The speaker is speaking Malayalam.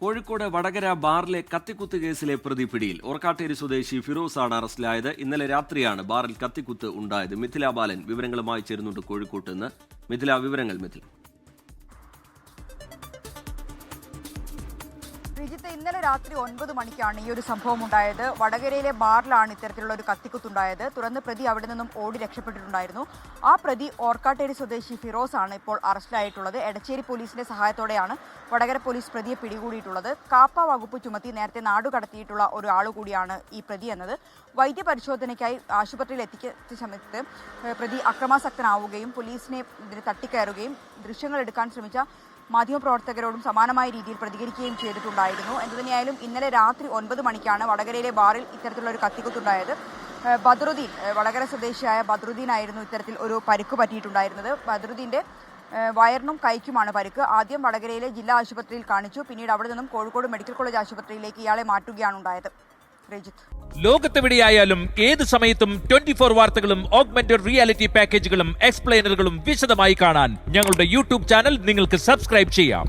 കോഴിക്കോട് വടകര ബാറിലെ കത്തിക്കുത്ത് കേസിലെ പ്രതി പിടിയിൽ. ഓർക്കാട്ടേരി സ്വദേശി ഫിറോസാണ് അറസ്റ്റിലായത്. ഇന്നലെ രാത്രിയാണ് ബാറിൽ കത്തിക്കുത്ത് ഉണ്ടായത്. മിഥില ബാലൻ വിവരങ്ങളുമായി ചേരുന്നുണ്ട് കോഴിക്കോട്ട് നിന്ന്. മിഥില, വിവരങ്ങൾ. മിഥില, ഇന്നലെ രാത്രി 9 മണിക്കാണ് ഈ ഒരു സംഭവം ഉണ്ടായത്. വടകരയിലെ ബാറിലാണ് ഇത്തരത്തിലുള്ള ഒരു കത്തിക്കുത്തുണ്ടായത്. തുടർന്ന് പ്രതി അവിടെ നിന്നും ഓടി രക്ഷപ്പെട്ടിട്ടുണ്ടായിരുന്നു. ആ പ്രതി ഓർക്കാട്ടേരി സ്വദേശി ഫിറോസ് ആണ് ഇപ്പോൾ അറസ്റ്റിലായിട്ടുള്ളത്. എടച്ചേരി പോലീസിന്റെ സഹായത്തോടെയാണ് വടകര പോലീസ് പ്രതിയെ പിടികൂടിയിട്ടുള്ളത്. കാപ്പ വകുപ്പ് ചുമത്തി നേരത്തെ നാടുകടത്തിയിട്ടുള്ള ഒരാൾ കൂടിയാണ് ഈ പ്രതി എന്നത്. വൈദ്യപരിശോധനയ്ക്കായി ആശുപത്രിയിൽ എത്തിച്ച സമയത്ത് പ്രതി അക്രമാസക്തനാവുകയും പോലീസിനെ തട്ടിക്കയറുകയും ദൃശ്യങ്ങൾ എടുക്കാൻ ശ്രമിച്ച മാധ്യമപ്രവർത്തകരോടും സമാനമായ രീതിയിൽ പ്രതികരിക്കുകയും ചെയ്തിട്ടുണ്ടായിരുന്നു. എന്തുതന്നെയായാലും ഇന്നലെ രാത്രി 9 മണിക്കാണ് വടകരയിലെ ബാറിൽ ഇത്തരത്തിലുള്ള ഒരു കത്തിക്കുത്തുണ്ടായത്. ബദ്രുദ്ദീൻ, വടകര സ്വദേശിയായ ബദ്രുദ്ദീൻ ആയിരുന്നു ഇത്തരത്തിൽ ഒരു പരിക്ക് പറ്റിയിട്ടുണ്ടായിരുന്നത്. ബദ്രുദ്ദീന്റെ വയറിനും കൈക്കുമാണ് പരിക്ക്. ആദ്യം വടകരയിലെ ജില്ലാ ആശുപത്രിയിൽ കാണിച്ചു. പിന്നീട് അവിടെ നിന്നും കോഴിക്കോട് മെഡിക്കൽ കോളേജ് ആശുപത്രിയിലേക്ക് ഇയാളെ മാറ്റുകയാണ് ഉണ്ടായത്. ലോകത്തെവിടെയായാലും ഏത് സമയത്തും 24 വാർത്തകളും ഓഗ്മെന്റഡ് റിയാലിറ്റി പാക്കേജുകളും എക്സ്പ്ലെയിനറുകളും വിശദമായി കാണാൻ ഞങ്ങളുടെ യൂട്യൂബ് ചാനൽ നിങ്ങൾക്ക് സബ്സ്ക്രൈബ് ചെയ്യാം.